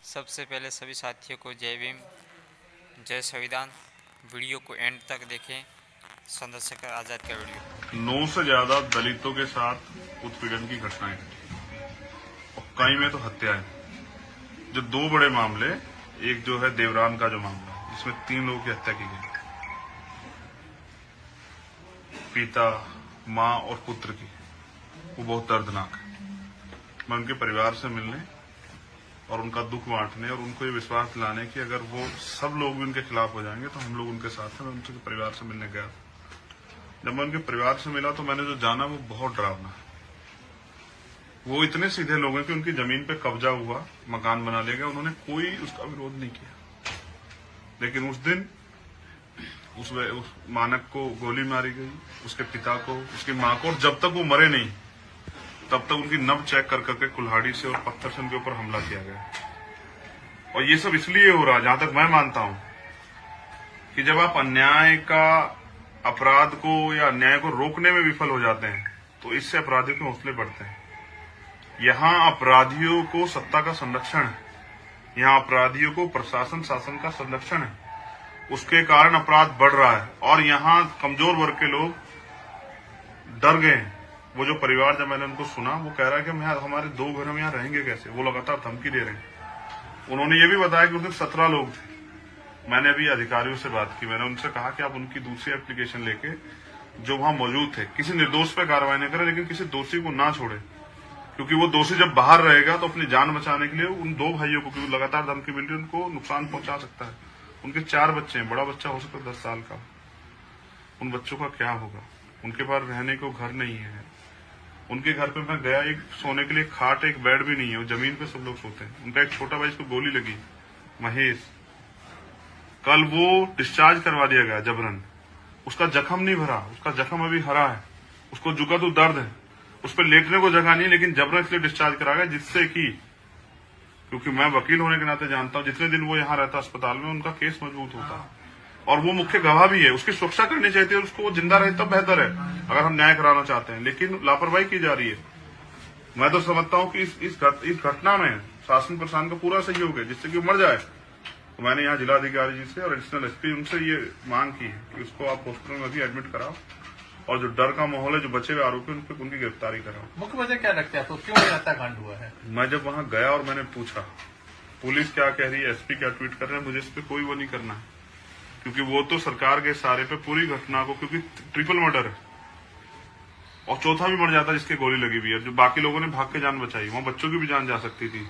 सबसे पहले सभी साथियों को जय भीम, जय संविधान। वीडियो को एंड तक देखें। चंद्रशेखर आजाद का वीडियो। 9 से ज्यादा दलितों के साथ उत्पीड़न की घटनाएं और कई में तो हत्याएं। जो 2 बड़े मामले, एक जो है देवरान का जो मामला है, जिसमें 3 लोगों की हत्या की गई, पिता, मां और पुत्र की, वो बहुत दर्दनाक है। मैं उनके परिवार से मिलने और उनका दुख बांटने और उनको ये विश्वास दिलाने कि अगर वो सब लोग भी उनके खिलाफ हो जाएंगे तो हम लोग उनके साथ हैं। मैं उनके परिवार से मिलने गया। जब मैं उनके परिवार से मिला तो मैंने जो जाना वो बहुत डरावना है। वो इतने सीधे लोग हैं कि उनकी जमीन पे कब्जा हुआ, मकान बना लिया गया, उन्होंने कोई उसका विरोध नहीं किया। लेकिन उस दिन उस मानक को गोली मारी गई, उसके पिता को, उसकी मां को, और जब तक वो मरे नहीं तब तक उनकी नब्ज चेक कर करके कुल्हाड़ी से और पत्थर से उनके ऊपर हमला किया गया। और ये सब इसलिए हो रहा, जहां तक मैं मानता हूं, कि जब आप अन्याय का, अपराध को या अन्याय को रोकने में विफल हो जाते हैं तो इससे अपराधियों के हौसले बढ़ते हैं। यहां अपराधियों को सत्ता का संरक्षण है, यहां अपराधियों को प्रशासन शासन का संरक्षण है, उसके कारण अपराध बढ़ रहा है। और यहां कमजोर वर्ग के लोग डर गए हैं। वो जो परिवार, जब मैंने उनको सुना, वो कह रहा है कि हम हमारे 2 घर हम यहाँ रहेंगे कैसे। वो लगातार धमकी दे रहे हैं। उन्होंने ये भी बताया कि उसमें 17 लोग थे। मैंने अभी अधिकारियों से बात की, मैंने उनसे कहा कि आप उनकी दूसरी एप्लीकेशन लेके जो वहां मौजूद थे, किसी निर्दोष पे कार्रवाई नहीं करें, लेकिन किसी दोषी को ना छोड़े, क्योंकि वो दोषी जब बाहर रहेगा तो अपनी जान बचाने के लिए उन 2 भाइयों को, क्योंकि लगातार धमकी मिल रही है, उनको नुकसान पहुंचा सकता है। उनके 4 बच्चे हैं, बड़ा बच्चा हो सकता है 10 साल का। उन बच्चों का क्या होगा? उनके पास रहने को घर नहीं है। उनके घर पे मैं गया, एक सोने के लिए खाट, एक बेड भी नहीं है, वो जमीन पे सब लोग सोते हैं। उनका एक छोटा भाई, इसको गोली लगी, महेश, कल वो डिस्चार्ज करवा दिया गया जबरन। उसका जख्म नहीं भरा, उसका जख्म अभी हरा है, उसको जुका तो दर्द है, उस पर लेटने को जगह नहीं, लेकिन जबरन इसलिए डिस्चार्ज करा गया, जिससे कि, क्योंकि मैं वकील होने के नाते जानता हूं, जितने दिन वो यहाँ रहता अस्पताल में, उनका केस मजबूत होता। और वो मुख्य गवाह भी है, उसकी सुरक्षा करनी चाहिए थी, उसको वो जिंदा रहे तब बेहतर है, अगर हम न्याय कराना चाहते हैं। लेकिन लापरवाही की जा रही है। मैं तो समझता हूं कि इस घटना में शासन प्रशासन का पूरा सहयोग है, जिससे कि वो मर जाए। तो मैंने यहाँ जिलाधिकारी जी से और एडिशनल एसपी उनसे ये मांग की है कि उसको आप हॉस्पिटल में अभी एडमिट कराओ, और जो डर का माहौल है, जो बचे हुए आरोपी, उनकी गिरफ्तारी कराओ। मुख्य वजह क्या लगता है आपको, क्यों ये हत्याकांड हुआ है? मैं जब वहां गया और मैंने पूछा पुलिस क्या कह रही है, एसपी क्या ट्वीट कर रहे हैं, मुझे इस पर कोई वो नहीं करना है, क्योंकि वो तो सरकार के इशारे पे पूरी घटना को, क्योंकि ट्रिपल मर्डर है और चौथा भी मर जाता जिसके गोली लगी हुई है, जो बाकी लोगों ने भाग के जान बचाई, वहां बच्चों की भी जान जा सकती थी।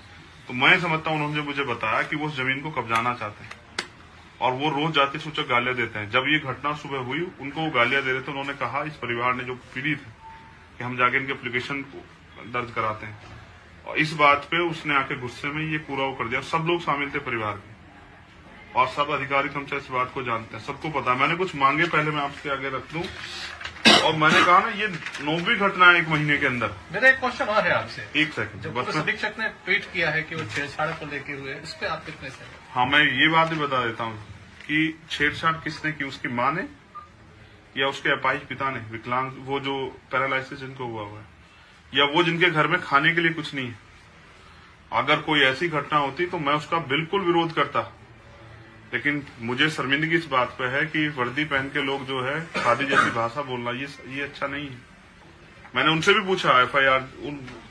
तो मैं समझता हूं, उन्होंने मुझे बताया कि वो उस जमीन को कब्जाना चाहते हैं और वो रोज जाति सूचक गालियां देते हैं। जब ये घटना सुबह हुई, उनको वो गालियां दे रहे थे। उन्होंने कहा, इस परिवार ने, जो पीड़ित है, कि हम जाके इनके एप्लीकेशन दर्ज कराते हैं। और इस बात पे उसने आके गुस्से में ये पूरा वो कर दिया। सब लोग शामिल थे परिवार के, और सब अधिकारी कर्मचारी इस बात को जानते हैं, सबको पता है। मैंने कुछ मांगे पहले मैं आपके आगे रख दूं, और मैंने कहा ना, ये 9वीं घटना है 1 महीने के अंदर। मेरा एक क्वेश्चन और है आपसे। 1 सेकंड। जब पुलिस अधीक्षक ने ट्वीट किया है कि वो छेड़छाड़ को लेके हुए, इस पे आप कितने से? हाँ, मैं ये बात भी बता देता हूँ कि छेड़छाड़ किसने की, उसकी माँ ने या उसके अपाहिज पिता ने, विकलांग, वो जो पैरालाइसिस जिनको हुआ है, या वो जिनके घर में खाने के लिए कुछ नहीं है। अगर कोई ऐसी घटना होती तो मैं उसका बिल्कुल विरोध करता, लेकिन मुझे शर्मिंदगी इस बात पे है कि वर्दी पहन के लोग जो है शादी जैसी भाषा बोलना, ये अच्छा नहीं है। मैंने उनसे भी पूछा, FIR,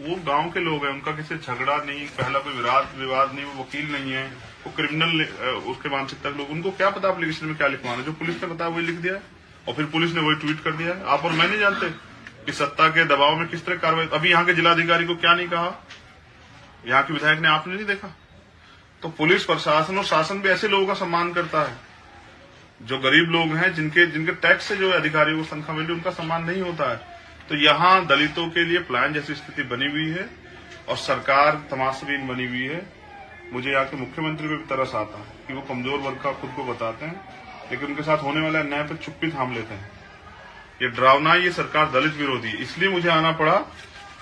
वो गांव के लोग हैं, उनका किसी झगड़ा नहीं, पहला कोई विवाद नहीं, वो वकील नहीं है, वो क्रिमिनल उसके मानसिकता के लोग, उनको क्या पता एप्लीकेशन में क्या लिखवाना। जो पुलिस ने बताया वही लिख दिया, और फिर पुलिस ने वही ट्वीट कर दिया। आप और मैं नहीं जानते कि सत्ता के दबाव में किस तरह कार्रवाई। अभी यहाँ के जिलाधिकारी को क्या नहीं कहा, यहाँ के विधायक ने, आपने नहीं देखा? तो पुलिस प्रशासन और शासन भी ऐसे लोगों का सम्मान करता है। जो गरीब लोग हैं, जिनके टैक्स से जो अधिकारियों को तनख्वाह मिल रही है, उनका सम्मान नहीं होता है। तो यहाँ दलितों के लिए प्लान जैसी स्थिति बनी हुई है और सरकार तमाशबीन बनी हुई है। मुझे यहाँ के मुख्यमंत्री पे भी तरस आता है कि वो कमजोर वर्ग का खुद को बताते हैं, लेकिन उनके साथ होने वाले अन्याय पर चुप्पी थाम लेते हैं। ये डरावना, ये सरकार दलित विरोधी है। इसलिए मुझे आना पड़ा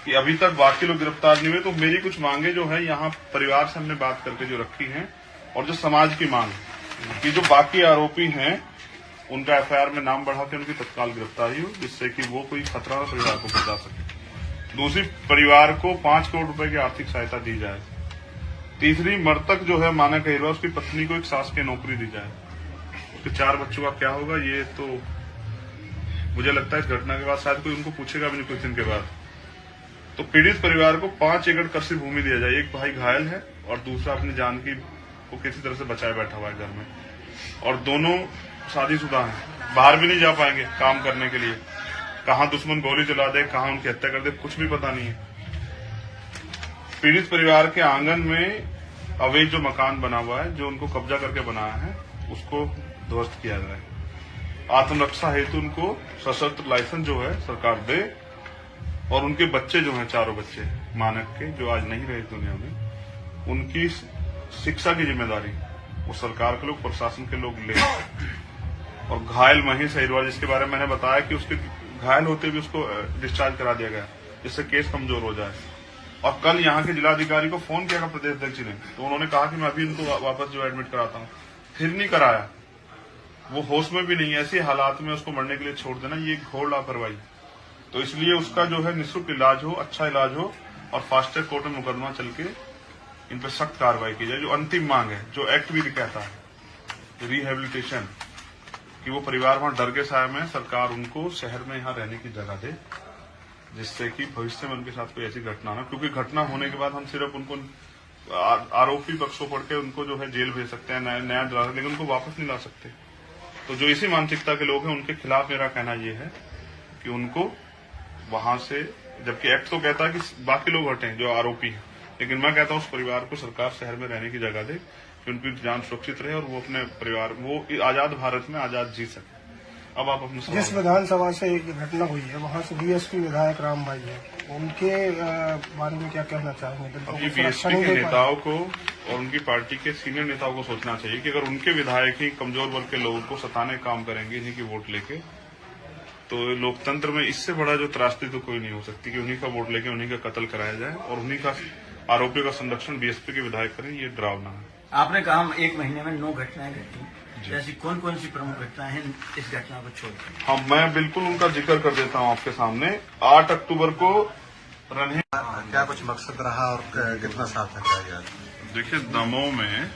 कि अभी तक बाकी लोग गिरफ्तार नहीं हुए। तो मेरी कुछ मांगे जो है, यहाँ परिवार से हमने बात करके जो रखी है, और जो समाज की मांग कि जो बाकी आरोपी हैं उनका FIR में नाम बढ़ा के उनकी तत्काल गिरफ्तारी हो, जिससे कि वो कोई खतरा ना परिवार को बचा सके। दूसरी, परिवार को 5 करोड़ रुपए की आर्थिक सहायता दी जाए। तीसरी मृतक जो है मानक अहिरवा, उसकी पत्नी को एक शासकीय नौकरी दी जाए। उसके 4 बच्चों का क्या होगा, ये तो मुझे लगता है इस घटना के बाद शायद कोई उनको पूछेगा भी नहीं कुछ दिन के बाद। तो पीड़ित परिवार को 5 एकड़ कृषि भूमि दिया जाए। एक भाई घायल है और दूसरा अपनी जान की को किसी तरह से बचाए बैठा हुआ है घर में, और दोनों शादीशुदा हैं, बाहर भी नहीं जा पाएंगे काम करने के लिए। कहाँ दुश्मन गोली चला दे, कहाँ उनकी हत्या कर दे, कुछ भी पता नहीं है। पीड़ित परिवार के आंगन में अवैध जो मकान बना हुआ है, जो उनको कब्जा करके बनाया है, उसको ध्वस्त किया जाए। आत्मरक्षा हेतु उनको सशस्त्र लाइसेंस जो है सरकार दे, और उनके बच्चे जो हैं, 4 बच्चे मानक के जो आज नहीं रहे दुनिया में, उनकी शिक्षा की जिम्मेदारी वो सरकार के लोग, प्रशासन के लोग ले। और घायल महेश अहिरवा, जिसके बारे में मैंने बताया कि उसके घायल होते भी उसको डिस्चार्ज करा दिया गया, जिससे केस कमजोर हो जाए। और कल यहाँ के जिलाधिकारी को फोन किया प्रदेश अध्यक्ष ने, तो उन्होंने कहा कि मैं अभी इनको वापस जो एडमिट कराता हूँ, फिर नहीं कराया। वो होश में भी नहीं है, ऐसे हालात में उसको मरने के लिए छोड़ देना, ये घोर लापरवाही। तो इसलिए उसका जो है निःशुल्क इलाज हो, अच्छा इलाज हो, और फास्ट ट्रैक कोर्ट में मुकदमा चल के इन पर सख्त कार्रवाई की जाए। जो अंतिम मांग है, जो एक्ट भी कहता है रिहेबिलिटेशन, कि वो परिवार वहां डर के साए में, सरकार उनको शहर में यहाँ रहने की जगह दे, जिससे कि भविष्य में उनके साथ कोई ऐसी घटना ना। क्योंकि घटना होने के बाद हम सिर्फ उनको आरोपी पक्षों पढ़ के उनको जो है जेल भेज सकते हैं, नया डरा, लेकिन उनको वापस नहीं ला सकते। तो जो इसी मानसिकता के लोग हैं, उनके खिलाफ मेरा कहना ये है कि उनको वहां से, जबकि एक्ट तो कहता है कि बाकी लोग हटें जो आरोपी हैं, लेकिन मैं कहता हूं उस परिवार को सरकार शहर में रहने की जगह दे, कि उनकी जान सुरक्षित रहे और वो अपने परिवार, वो आजाद भारत में आजाद जी सके। अब आप अपने जिस विधानसभा से एक घटना हुई है, वहाँ से बीएसपी विधायक राम भाई है, उनके बारे में क्या कहना चाहेंगे? अभी बीएसपी के नेताओं को और उनकी पार्टी के सीनियर नेताओं को सोचना चाहिए कि अगर उनके विधायक ही कमजोर वर्ग के लोगों को सताने काम करेंगे इन्हीं की वोट लेके, तो लोकतंत्र में इससे बड़ा जो त्रासदी तो कोई नहीं हो सकती कि उन्हीं का वोट लेके उन्हीं का कत्ल कराया जाए और उन्हीं का आरोपियों का संरक्षण बीएसपी के विधायक करें। ये डरावना है। आपने कहा हम 1 महीने में 9 घटनाएं घटी, ऐसी कौन कौन सी प्रमुख घटनाएं हैं इस घटना को छोड़कर? हाँ, मैं बिल्कुल उनका जिक्र कर देता हूँ आपके सामने। 8 अक्टूबर को रन्हे, क्या कुछ मकसद रहा और कितना साथ रखा गया? देखिए, दमोह में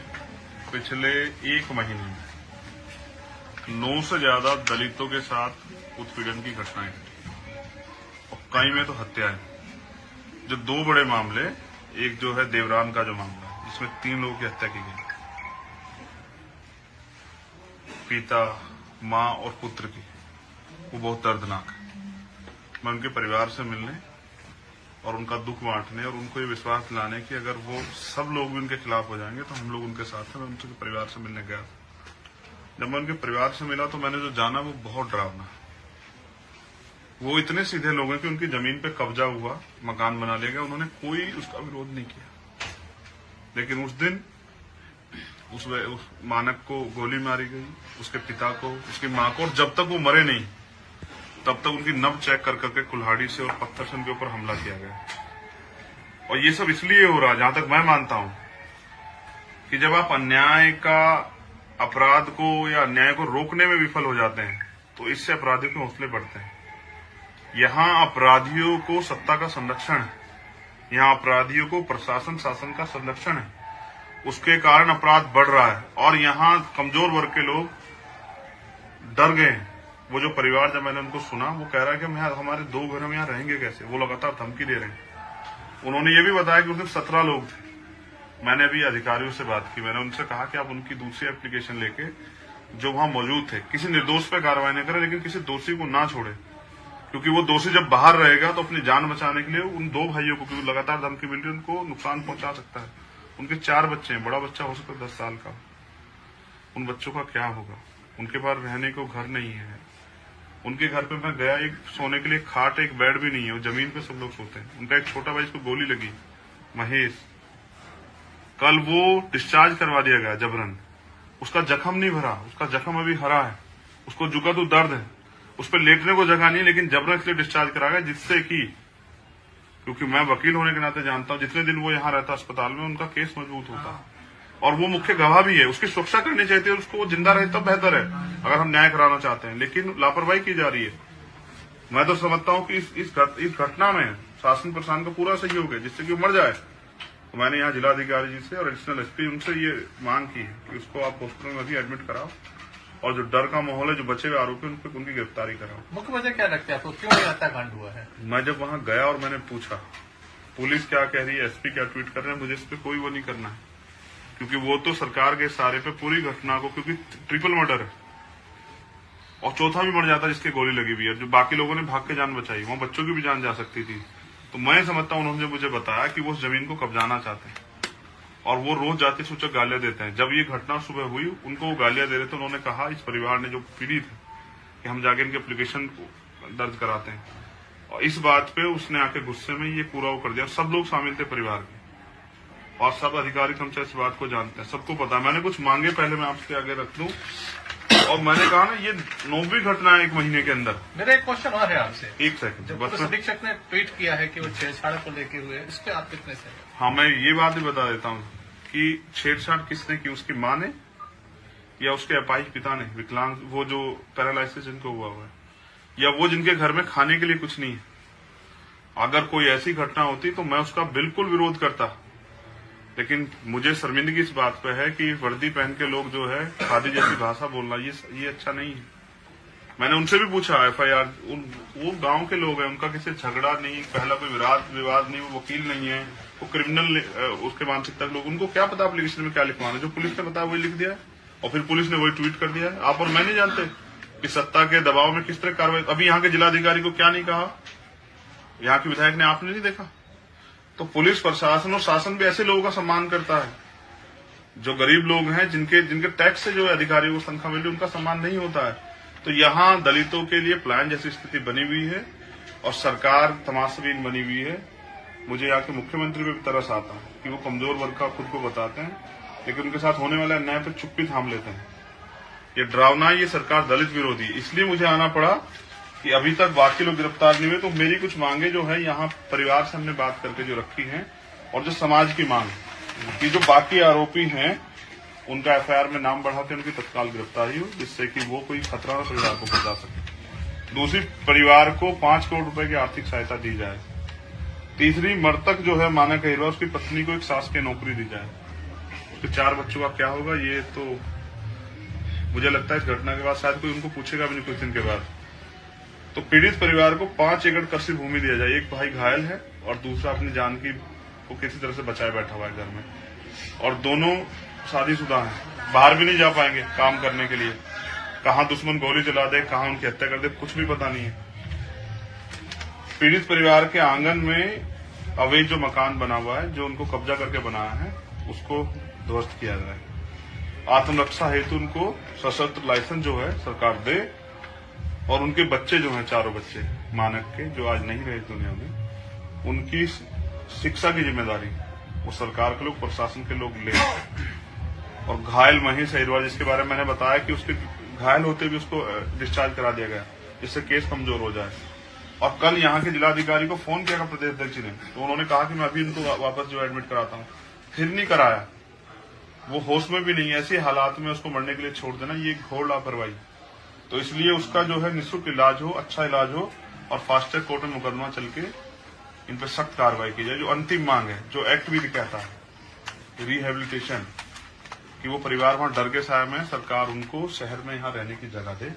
पिछले 1 महीने में 9 से ज्यादा दलितों के साथ उत्पीड़न की घटनाएं घटी, और कई में तो हत्याएं। जो 2 बड़े मामले, एक जो है देवरान का जो मामला, जिसमें 3 लोगों की हत्या की गई, पिता, माँ और पुत्र की, वो बहुत दर्दनाक है। मैं उनके परिवार से मिलने और उनका दुख बांटने और उनको ये विश्वास दिलाने कि अगर वो सब लोग भी उनके खिलाफ हो जाएंगे तो हम लोग उनके साथ हैं। मैं उनके परिवार से मिलने गया। जब मैं उनके परिवार से मिला तो मैंने जो जाना वो बहुत डरावना है। वो इतने सीधे लोग हैं कि उनकी जमीन पे कब्जा हुआ, मकान बना लिया गया, उन्होंने कोई उसका विरोध नहीं किया। लेकिन उस दिन उस मानक को गोली मारी गई, उसके पिता को, उसकी माँ को, और जब तक वो मरे नहीं तब तक उनकी नब्ज चेक कर करके कुल्हाड़ी से और पत्थर से उनके ऊपर हमला किया गया। और ये सब इसलिए हो रहा है, जहां तक मैं मानता हूं, कि जब आप अन्याय का, अपराध को या अन्याय को रोकने में विफल हो जाते हैं तो इससे अपराधियों के हौसले बढ़ते हैं। यहां अपराधियों को सत्ता का संरक्षण है, यहां अपराधियों को प्रशासन शासन का संरक्षण है, उसके कारण अपराध बढ़ रहा है। और यहाँ कमजोर वर्ग के लोग डर गए हैं। वो जो परिवार, जब मैंने उनको सुना, वो कह रहा है कि हमारे 2 घर हम यहाँ रहेंगे कैसे। वो लगातार धमकी दे रहे हैं। उन्होंने ये भी बताया कि उस दिन 17 लोग थे। मैंने अभी अधिकारियों से बात की, मैंने उनसे कहा कि आप उनकी दूसरी एप्लीकेशन लेके जो वहां मौजूद थे, किसी निर्दोष पे कार्रवाई न करें, लेकिन किसी दोषी को ना छोड़े, क्योंकि वो दोषी जब बाहर रहेगा तो अपनी जान बचाने के लिए उन 2 भाइयों को, क्योंकि लगातार धमकी मिल रही है, उनको नुकसान पहुंचा सकता है। उनके 4 बच्चे हैं, बड़ा बच्चा हो सकता है 10 साल का। उन बच्चों का क्या होगा? उनके पास रहने को घर नहीं है। उनके घर पे मैं गया, एक सोने के लिए खाट, एक बेड भी नहीं है, वो जमीन पे सब लोग सोते हैं। उनका एक छोटा भाई, इसको गोली लगी, महेश, कल वो डिस्चार्ज करवा दिया गया जबरन। उसका जख्म नहीं भरा, उसका जख्म अभी हरा है, उसको जुका तो दर्द है, उस पर लेटने को जगह नहीं, लेकिन जबरन इसलिए डिस्चार्ज करा गया, जिससे कि, क्योंकि मैं वकील होने के नाते जानता हूं, जितने दिन वो यहाँ रहता अस्पताल में, उनका केस मजबूत होता। और वो मुख्य गवाह भी है, उसकी सुरक्षा करनी चाहिए थी, उसको वो जिंदा रहे तब बेहतर है, अगर हम न्याय कराना चाहते हैं। लेकिन लापरवाही की जा रही है। मैं तो समझता हूं कि इस घटना में शासन प्रशासन का पूरा सहयोग है, जिससे कि वो मर जाए। तो मैंने यहाँ जिलाधिकारी जी से और एडिशनल एसपी उनसे ये मांग की है कि उसको आप हॉस्पिटल में भी एडमिट कराओ और जो डर का माहौल है, जो बचे हुए आरोपी उनकी गिरफ्तारी कराओ। मुख्य वजह क्या लगता है आपको, क्यों ये हत्याकांड हुआ है? मैं जब वहां गया और मैंने पूछा पुलिस क्या कह रही है, एसपी क्या ट्वीट कर रहे हैं, मुझे इस पर कोई वो नहीं करना है, क्योंकि वो तो सरकार के इशारे पे पूरी घटना को, क्योंकि ट्रिपल मर्डर है और चौथा भी मर जाता जिसके गोली लगी हुई है, जो बाकी लोगों ने भाग के जान बचाई, वहां बच्चों की भी जान जा सकती थी। तो मैं समझता हूं उन्होंने मुझे बताया कि वो उस जमीन को कब्जाना चाहते हैं और वो रोज जाति सूचक गालियां देते हैं। जब ये घटना सुबह हुई उनको वो गालियां दे रहे थे, उन्होंने कहा इस परिवार ने जो पीड़ित है कि हम जाके इनके एप्लीकेशन दर्ज कराते हैं, और इस बात पे उसने आके गुस्से में ये पूरा वो कर दिया। सब लोग शामिल थे परिवार के और सब अधिकारी हमसे इस बात को जानते हैं, सबको पता है। मैंने कुछ मांगे पहले मैं आपके आगे रख दूं और मैंने कहा ना ये 9वीं घटना है 1 महीने के अंदर। मेरा एक क्वेश्चन और है आपसे। एक सेकंड जब बस पुलिस अधीक्षक ने ट्वीट किया है कि वो छेड़छाड़ को लेके हुए, इस पे आप कितने से? हाँ, मैं ये बात भी बता देता हूँ कि छेड़छाड़ किसने की, उसकी माँ ने या उसके अपाहिज पिता ने, विकलांग, वो जो पैरालाइसिस जिनको हुआ है, या वो जिनके घर में खाने के लिए कुछ नहीं है। अगर कोई ऐसी घटना होती तो मैं उसका बिल्कुल विरोध करता, लेकिन मुझे शर्मिंदगी इस बात पे है कि वर्दी पहन के लोग जो है खादी जैसी भाषा बोलना ये अच्छा नहीं है। मैंने उनसे भी पूछा एफआईआर, वो गांव के लोग हैं, उनका किसी झगड़ा नहीं, पहला कोई विवाद नहीं, वो वकील नहीं है, वो क्रिमिनल उसके मानसिकता के लोग, उनको क्या पता एप्लीकेशन में क्या लिखवाना है। जो पुलिस ने बताया वही लिख दिया है और फिर पुलिस ने वही ट्वीट कर दिया है। आप और मैं नहीं जानते कि सत्ता के दबाव में किस तरह कार्रवाई। अभी यहाँ के जिलाधिकारी को क्या नहीं कहा, यहाँ के विधायक ने आपने नहीं देखा। तो पुलिस प्रशासन और शासन भी ऐसे लोगों का सम्मान करता है जो गरीब लोग हैं, जिनके टैक्स से जो अधिकारियों को तनख्वाह मिल रही, उनका सम्मान नहीं होता है। तो यहाँ दलितों के लिए प्लान जैसी स्थिति बनी हुई है और सरकार तमाशबीन बनी हुई है। मुझे यहाँ के मुख्यमंत्री पे भी तरस आता है कि वो कमजोर वर्ग का खुद को बताते हैं, लेकिन उनके साथ होने वाले अन्याय पर चुप्पी थाम लेते हैं। ये डरावना, ये सरकार दलित विरोधी, इसलिए मुझे आना पड़ा कि अभी तक बाकी लोग गिरफ्तार नहीं हुए। तो मेरी कुछ मांगे जो है यहाँ परिवार से हमने बात करके जो रखी है, और जो समाज की मांग कि जो बाकी आरोपी हैं उनका एफआईआर में नाम बढ़ा के उनकी तत्काल गिरफ्तारी हो, जिससे कि वो कोई खतरा न परिवार को बचा सके। दूसरी, परिवार को 5 करोड़ रुपए की आर्थिक सहायता दी जाए। तीसरी, मृतक जो है मानक अहिरवा, उसकी पत्नी को एक शासकीय नौकरी दी जाए। उसके 4 बच्चों का क्या होगा, ये तो मुझे लगता है इस घटना के बाद शायद कोई उनको पूछेगा भी नहीं कुछ दिन के बाद। तो पीड़ित परिवार को 5 एकड़ कृषि भूमि दिया जाए। एक भाई घायल है और दूसरा अपनी जान को किसी तरह से बचाए बैठा हुआ है घर में, और दोनों शादीशुदा हैं, बाहर भी नहीं जा पाएंगे काम करने के लिए। कहाँ दुश्मन गोली चला दे, कहाँ उनकी हत्या कर दे, कुछ भी पता नहीं है। पीड़ित परिवार के आंगन में अवैध जो मकान बना हुआ है, जो उनको कब्जा करके बनाया है, उसको ध्वस्त किया जाए। आत्मरक्षा हेतु उनको सशस्त्र लाइसेंस जो है सरकार दे, और उनके बच्चे जो हैं, 4 बच्चे मानक के जो आज नहीं रहे दुनिया में, उनकी शिक्षा की जिम्मेदारी वो सरकार के लोग, प्रशासन के लोग ले। और घायल महेश अहिरवा, जिसके बारे में मैंने बताया कि उसके घायल होते भी उसको डिस्चार्ज करा दिया गया, जिससे केस कमजोर हो जाए। और कल यहाँ के जिलाधिकारी को फोन किया प्रदेश अध्यक्ष ने, तो उन्होंने कहा कि मैं अभी इनको वापस जो एडमिट कराता हूँ, फिर नहीं कराया। वो होश में भी नहीं, ऐसे हालात में उसको मरने के लिए छोड़ देना, ये घोर लापरवाही। तो इसलिए उसका जो है निःशुल्क इलाज हो, अच्छा इलाज हो, और फास्ट ट्रैक कोर्ट में मुकदमा चल के इन पर सख्त कार्रवाई की जाए। जो अंतिम मांग है, जो एक्ट भी कहता है रिहेबिलिटेशन, कि वो परिवार वहां डर के साए में, सरकार उनको शहर में यहाँ रहने की जगह दे,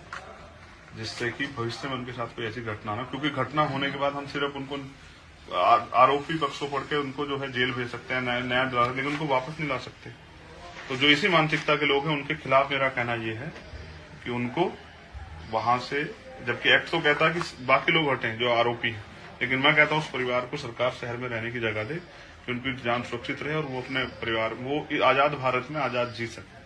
जिससे कि भविष्य में उनके साथ कोई ऐसी घटना ना। क्योंकि घटना होने के बाद हम सिर्फ उनको आरोपी पक्षों पढ़ के उनको जो है जेल भेज सकते हैं, नया दिला सकते, लेकिन उनको वापस नहीं ला सकते। तो जो इसी मानसिकता के लोग हैं, उनके खिलाफ मेरा कहना यह है कि उनको वहां से, जबकि एक्ट तो कहता है कि बाकी लोग हटें जो आरोपी हैं, लेकिन मैं कहता हूं उस परिवार को सरकार शहर में रहने की जगह दे, कि उनकी जान सुरक्षित रहे और वो अपने परिवार, वो आजाद भारत में आजाद जी सके।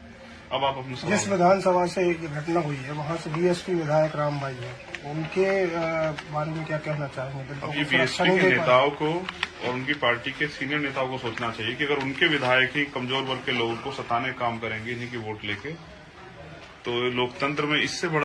अब आप अपने जिस विधानसभा से एक घटना हुई है, वहां से बीएसपी विधायक राम भाई है, उनके बारे में क्या कहना चाहेंगे? अब ये बीएसपी के नेताओं को और उनकी पार्टी के सीनियर नेताओं को सोचना चाहिए कि अगर उनके विधायक ही कमजोर वर्ग के लोगों को सताने काम करेंगे इन्हीं की वोट लेके, तो लोकतंत्र में इससे बड़ा